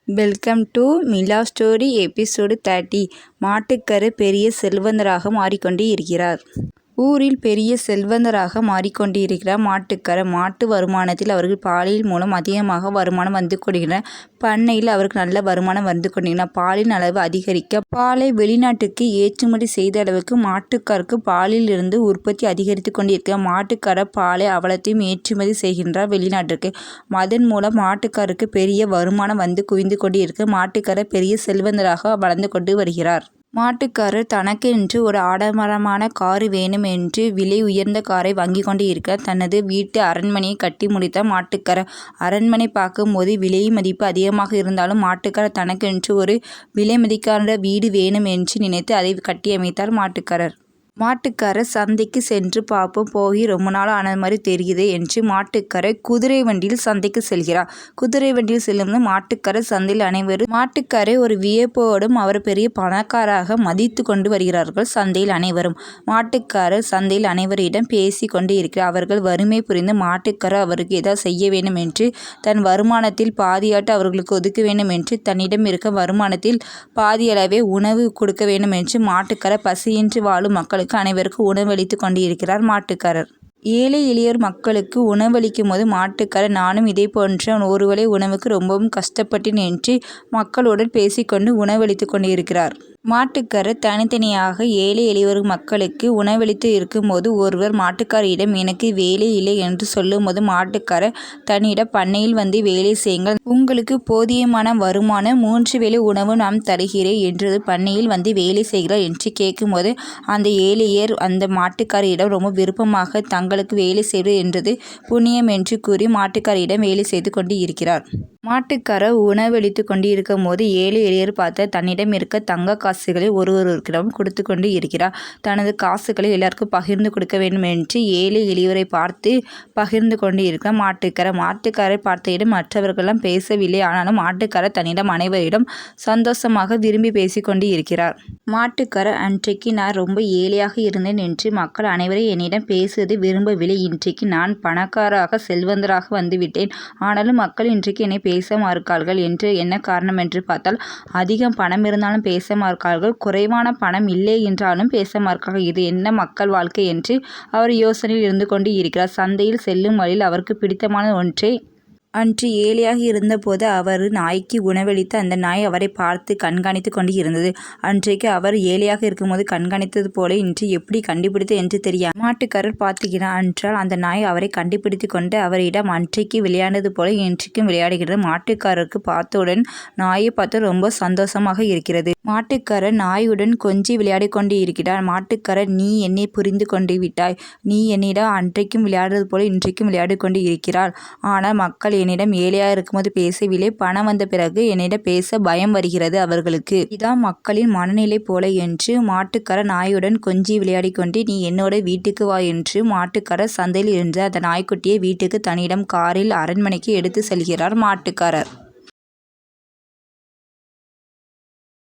Welcome to Mila story episode 30. மாட்டுக்கரு பெரிய செல்வந்தராக மாறிக்கொண்டு இருக்கிறார். ஊரில் பெரிய செல்வந்தராக மாறிக்கொண்டு இருக்கிறார் மாட்டுக்கரு. மாட்டு வருமானத்தில் அவர்கள் பாலியல் மூலம் அதிகமாக வருமானம் வந்து கொண்டிருக்கின்றன. பண்ணையில் அவருக்கு நல்ல வருமானம் வந்து கொண்டிருக்கிறார். பாலின் அளவு அதிகரிக்க பாலை வெளிநாட்டுக்கு ஏற்றுமதி செய்த அளவுக்கு மாட்டுக்கருக்கு பாலில் இருந்து உற்பத்தி அதிகரித்து கொண்டிருக்கிறார். மாட்டுக்கரு பாலை அவ்வளத்தையும் ஏற்றுமதி செய்கின்றார் வெளிநாட்டுக்கு. அதன் மூலம் மாட்டுக்கருக்கு பெரிய வருமானம் வந்து குவிந்து கொண்டு இருக்க மாட்டுக்கரு பெரிய செல்வந்தராக வளர்ந்து கொண்டு வருகிறார். மாட்டுக்காரர் தனக்கென்று ஒரு ஆடம்பரமான கார் வேணும் என்று விலை உயர்ந்த காரை வாங்கி கொண்டு இருக்கிறார். தனது வீட்டு அரண்மனையை கட்டி முடித்தார் மாட்டுக்காரர். அரண்மனை பார்க்கும்போது விலை மதிப்பு அதிகமாக இருந்தாலும் மாட்டுக்காரர் தனக்கென்று ஒரு விலை மதிக்காத வீடு வேணும் என்று நினைத்து அதை கட்டியமைத்தார் மாட்டுக்காரர். மாட்டுக்காரர் சந்தைக்கு சென்று பார்ப்போம், போய் ரொம்ப நாள் ஆனது மாதிரி தெரியுது என்று மாட்டுக்காரர் குதிரை வண்டியில் சந்தைக்கு செல்கிறார். குதிரை வண்டியில் செல்லும்போது மாட்டுக்காரர் சந்தையில் அனைவரும் மாட்டுக்காரை ஒரு வியப்போடும் அவர் பெரிய பணக்காராக மதித்து கொண்டு வருகிறார்கள். சந்தையில் அனைவரும் மாட்டுக்காரர் சந்தையில் அனைவரிடம் பேசி கொண்டு இருக்கிறார். அவர்கள் வறுமை புரிந்து மாட்டுக்காரர் அவருக்கு ஏதாவது செய்ய வேண்டும் என்று தன் வருமானத்தில் பாதியாட்டு அவர்களுக்கு ஒதுக்க வேண்டும் என்று தன்னிடம் இருக்க வருமானத்தில் பாதியளவே உணவு கொடுக்க வேண்டும் என்று மாட்டுக்காரர் பசியின்றி வாழும் மக்களுக்கு அனைவருக்கும் உணவளித்து கொண்டு இருக்கிறார் மாட்டுக்காரர். ஏழை எளியோர் மக்களுக்கு உணவளிக்கும் போது மாட்டுக்காரர் நானும் இதே போன்ற ஒருவேளை உணவுக்கு ரொம்பவும் கஷ்டப்பட்டேன் என்று மக்களுடன் பேசிக்கொண்டு உணவளித்து கொண்டு இருக்கிறார். மாட்டுக்காரர் தனித்தனியாக ஏழை எளியோர் மக்களுக்கு உணவளித்து இருக்கும்போது ஒருவர் மாட்டுக்காரிடம் எனக்கு வேலை இல்லை என்று சொல்லும்போது மாட்டுக்காரர் தன்னிடம் பண்ணையில் வந்து வேலை செய்யுங்கள், உங்களுக்கு போதியமான வருமானம் 3 வேளை உணவு நான் தருகிறேன் என்றது பண்ணையில் வந்து வேலை செய்கிறார் என்று கேட்கும்போது அந்த ஏழையர் அந்த மாட்டுக்காரியிடம் ரொம்ப விருப்பமாக தங்களுக்கு வேலை செய்வது என்றது புண்ணியம் என்று கூறி மாட்டுக்காரியிடம் வேலை செய்து கொண்டு இருக்கிறார். மாட்டுக்காரர் உணவளித்து கொண்டு இருக்கும் போது ஏழை எளியர் பார்த்த தன்னிடம் இருக்க தங்க காசுகளை ஒருவருக்கிடம் கொடுத்து கொண்டு இருக்கிறார். தனது காசுகளை எல்லாருக்கும் பகிர்ந்து கொடுக்க வேண்டும் என்று ஏழை எளியவரை பார்த்து பகிர்ந்து கொண்டு இருக்க மாட்டுக்காரரை பார்த்த இடம் மற்றவர்களெல்லாம் பேசவில்லை. ஆனாலும் மாட்டுக்காரர் தன்னிடம் அனைவரிடம் சந்தோஷமாக விரும்பி பேசிக்கொண்டு இருக்கிறார். மாட்டுக்காரர் அன்றைக்கு நான் ரொம்ப ஏழையாக இருந்தேன் என்று மக்கள் அனைவரும் என்னிடம் பேசுவது விரும்பவில்லை. இன்றைக்கு நான் பணக்காராக செல்வந்தராக வந்துவிட்டேன். ஆனாலும் மக்கள் இன்றைக்கு என்னை பேச மறுக்கார்கள் என்று என்ன காரணம் என்று பார்த்தால் அதிகம் பணம் இருந்தாலும் பேச மறுக்கார்கள், குறைவான பணம் இல்லை என்றாலும் பேச மறுக்கார்கள். இது என்ன மக்கள் வாழ்க்கை என்று அவர் யோசனையில் இருந்து கொண்டு இருக்கிறார். சந்தையில் செல்லும் வழியில் அவருக்கு பிடித்தமான ஒன்றை அன்று ஏழையாக இருந்தபோது அவர் நாய்க்கு உணவளித்து அந்த நாய் அவரை பார்த்து கண்காணித்து கொண்டு இருந்தது. அன்றைக்கு அவர் ஏழையாக இருக்கும்போது கண்காணித்தது போல இன்று எப்படி கண்டுபிடித்து என்று தெரியாது மாட்டுக்காரர் பார்த்துக்கிறார். என்றால் அந்த நாய் அவரை கண்டுபிடித்து கொண்டு அவரிடம் அன்றைக்கு விளையாண்டது போல இன்றைக்கும் விளையாடுகிறது. மாட்டுக்காரருக்கு பார்த்தவுடன் நாயை பார்த்து ரொம்ப சந்தோஷமாக இருக்கிறது. மாட்டுக்காரர் நாயுடன் கொஞ்சி விளையாடி கொண்டு இருக்கிறார். மாட்டுக்காரர் நீ என்னை புரிந்து கொண்டு விட்டாய், நீ என்னிடம் அன்றைக்கும் விளையாடுறது போல இன்றைக்கும் விளையாடி கொண்டு இருக்கிறார். ஆனால் மக்கள் என்னிடம் ஏழையாக இருக்கும்போது பேசவில்லை, பணம் வந்த பிறகு என்னிடம் பேச பயம் வருகிறது அவர்களுக்கு. இதான் மக்களின் மனநிலை போல என்று மாட்டுக்காரர் நாயுடன் கொஞ்சி விளையாடி கொண்டு நீ என்னோட வீட்டுக்கு வா என்று மாட்டுக்காரர் சந்தையில் இருந்த அந்த நாய்க்குட்டியை வீட்டுக்கு தன்னிடம் காரில் அரண்மனைக்கு எடுத்து செல்கிறார் மாட்டுக்காரர்.